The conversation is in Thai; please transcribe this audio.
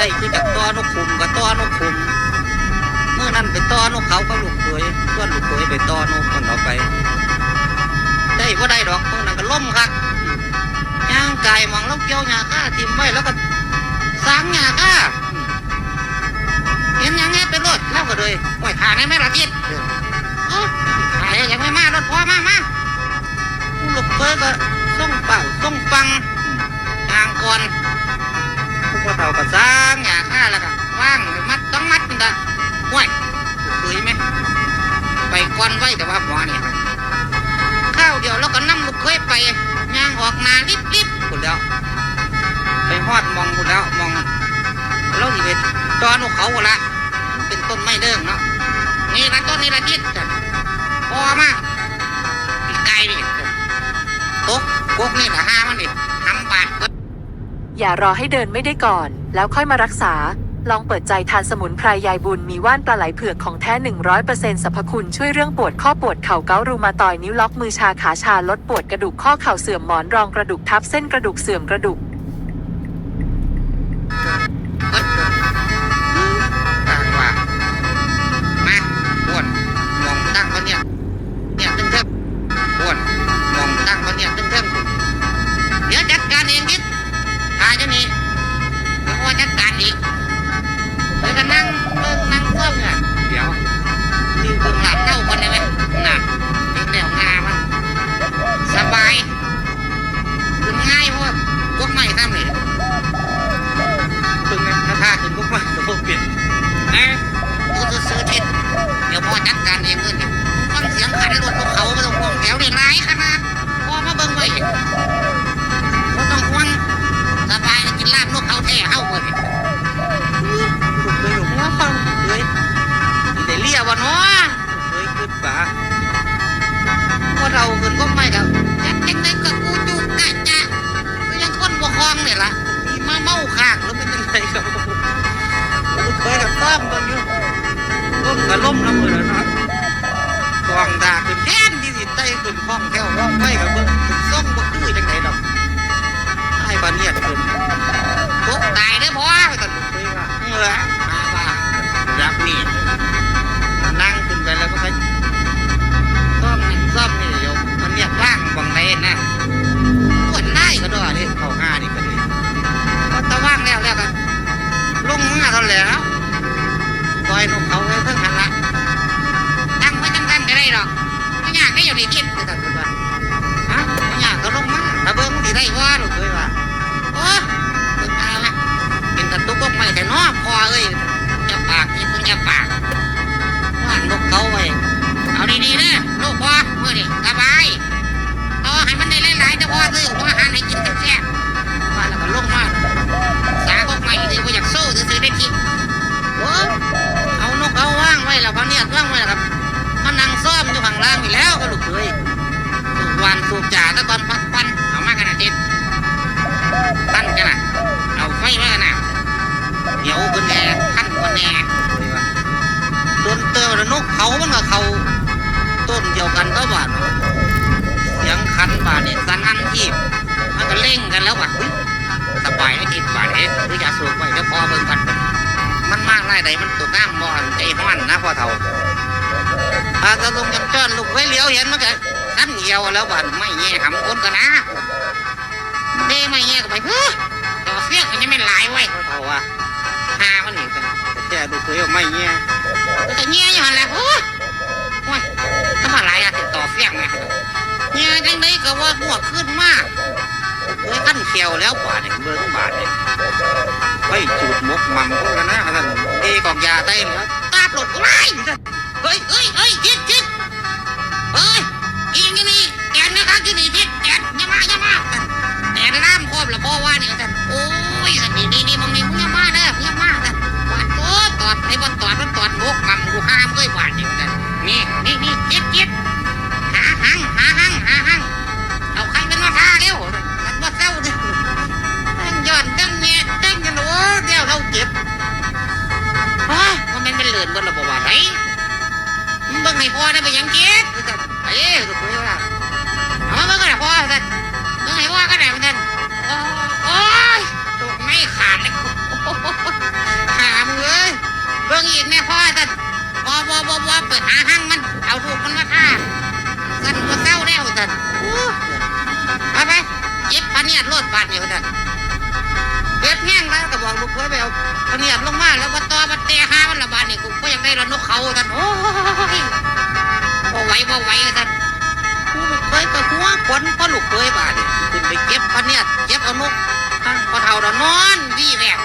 ได้คือจากต้อนกขุมกับต้อนกขุมเมื่อนั้นไปต้อนกเขาก็ลูกเขยส่วนลูกเขยไปต้อนกคนเอาไปได้ก็ได้ดอกเมื่อนั้นก็ล้มคักย่างไก่มองแล้วเกี่ยวหญ้าข้าทิ่มไว้แล้วก็สางหญ้าข้าเห็นอย่างเงี้ยเป็นรถแล้วก็เลยปล่อยขาไงแม่ละทิศขายยังไม่มารถพอมาลูกเขยก็ส่งเป่าส่งฟังทางก่อนพวกเราก็สร้างหญ้าข้าแล้วก็ว่างมัดต้องมัดมันละห่วยเคยไหมไปก่อนไว้แต่ว่าหมอเนี่ยข้าวเดียวแล้วก็นั่งลูกเคยไปย่างออกนาลิบหมดแล้วไปฮอดมองหมดแล้วมองแล้วที่เป็นตอนเขาหมดละเป็นต้นไม้เดิมเนาะนี่ละต้นนี่ละทิศพอมากไกลดิตกกกนี่ละห้ามันดิทำบาดอย่ารอให้เดินไม่ได้ก่อนแล้วค่อยมารักษาลองเปิดใจทานสมุนไพรยายบุญมีว่านปลาไหลเผือกของแท้ 100% สรรพคุณช่วยเรื่องปวดข้อปวดเข่าเกาต์รูมาตอยนิ้วล็อกมือชาขาชาลดปวดกระดูกข้อเข่าเสื่อมหมอนรองกระดูกทับเส้นกระดูกเสื่อมกระดูกต่างว่ามาปวดมองตั้งเขาเนี่ยตึ้งปวดมองตั้งเขาเนี่ยตึ้งเดี๋ยวจัดการเองนิดพาเจ้านี่เดี๋ยวพ่อจัดการอีกเดี๋ยวก็นั่งเพิ่มเนี่ยเดี๋ยวนี่เพิ่งหลับเท่าคนได้ไหมหนักเป็นแนวงามันสบายถึงง่ายเพราะพวกใหม่ทำเลยถึงไงถ้าถึงพวกใหม่จะพวกเปลี่ยนกูจะซื้อทิศเดี๋ยวพ่อจัดการเองเงินเนี่ยฟังเสียงขันรถพวกเขาไม่ต้องห่วงแถวนี่ร้ายขนาดพ่อมาเบิ่งไว้ไม่ต้องห่วงสบายกินลาบนกเขาแท้เข้าหมดเลยหลงว่าฟังเลยมีแต่เลี้ยวะเนาะเลยขึ้นป่าพอเราขึ้นก็ไม่กับจัดเล็กๆกับกูจุกกะจ้ะก็ยังคนบกคลองเนี่ยล่ะมาเมาข้างแล้วเป็นยังไงกับลูกเคยกับต้อมกันอยู่ล้มกับล้มน้ำมือแล้วนะกองดาขึ้นแท่นที่สิไตขึ้นคล้องแถวคล้องไปกับมึงส่งบักดื้อจังไหนดอกไอ้บ้านเนี่ยขึ้นตกตายได้พอไปกันลูกเคยว่ามาว่ารักนี่นั่งขึ้นไปแล้วก็ไปซ่อมนี่โยมมันเนี่ยว่างบังเลนนะปวดได้ก็ด้วยนี่เขาห้านี่ก็เลยพอตะว่างแล้วกันลงมาเท่าแล้วปล่อยนกเขาไว้เพิ่งหันละตั้งไว้ตั้งก็ได้หรอกไม่ยากได้อยู่ในทิศก็ตัดตัวฮะไม่ยากก็ลงมาถ้าเบิ้งที่ได้ว่าลูกเคยว่าโอ้ตึงอะไรละเป็นตะตุกกไม่แต่น้อพอเอ้ยจะปากนี่มึงจะปากว่างนกเขาไว้เอาดีๆนะลูกพ่อเมื่อนี่สบายต่อให้มันได้หลายๆแต่พ่อซื้อหัวอาหารให้กินแซ่บๆว่าแล้วก็ลงมาสาก็ไม่ดีว่าอยากสู้ซื้อได้ทีโอ้เอานกเขาว่างไว้แล้วเขาเนี่ยว่างไว้แล้วครับมันนั่งซ่อมอยู่ข้างล่างอยู่แล้วก็ลูกเคยสูบวันสูบจ่าตะกอนพักปันเอามาขนาดนี้ตั้นกันนะเอาไฟมาขนาดเดี๋ยวคนแน่ขั้นคนแน่โดนเตอร์นกเขามันกับเขาต้นเดียวกันก็บาดเสียงคันบาดเนี่ยสันอันทีบมันก็เล่งกันแล้วว่ะสบายไม่ติดบาดเอ๊ะหรือจะสูบไว้แล้วพอเบิ่งกันมันมากไรใดมันตัวน้ำมอนใจห้อนนะพ่อเฒ่าอาจะลงยังจ้อนลูกไว้เลี้ยวเห็นมันก็ขั้นเดียวแล้วบาดไม่แย่หำคนกันนะเด้ไม่แย่ก็ไปเฮ้ยต่อเสี้ยงมันยังไม่หลายไว้พ่อเฒ่าว่ะหามันหนีกันแต่ดูเคยไม่แย่แต่แย่อยู่หันแหละโอ้ยถ้ามาหลายติดต่อเสี้ยงไงแย่จังไดก็ว่าหัวขึ้นมากเลยขั้นเขียวแล้วบาดเนี่ยเบอร์ต้องบาดเนี่ยไปจูดมกมั่มพวกนั้นนะท่านเอกอกยาไต้แล้วตาปลดไล่เฮ้ยทิศเฮ้ยอีกนี่แกนนะครับที่นี่ทิศแกนอย่ามาแกนล่ามครอบแล้วพ่อว่าเนี่ยท่านโอ้ยนี่มึงนี่มึงอย่ามาเด้ออย่ามาท่านบาดตัวตอดไอ้บอลตอดมันตอดมกมั่มกูห้ามด้วยบาดเนี่ยท่านนี่ทิศหาหังเอาใครเป็นมาฆ่าเร็วมันว่าเศร้าดิตั้งย้อนตั้งเงี้ยตั้งยันโอ้เดี๋ยวเราเจ็บมันเป็นเลือดบนระบบว่าไรมึงเบิ่งให้พ่อได้ไปยังเจ็บไอ้ถูกไหมล่ะเอาเบิ่งให้พ่อท่านเบิ่งให้พ่อก็ได้เหมือนกันโอ้ยถูกไม่ขาดเลย ท่านโอ้เอาไปเย็บพะเนียดโลดบาดเนี่ยท่านเย็บแห้งแล้วก็บอกลูกเคยไปเอาพะเนียดลงมาแล้วว่าตอมันเตะหามันละบาดนี่กูก็ยังได้ละนกเขาท่านโอ้ยบ่ไหวท่านกูลูกเคยก็หัวขวัญเพราะลูกเคยบาดนี่ขึ้นไปเก็บพะเนียดเก็บเอานกทั้งพอเท่าดอนนอนวี่แวว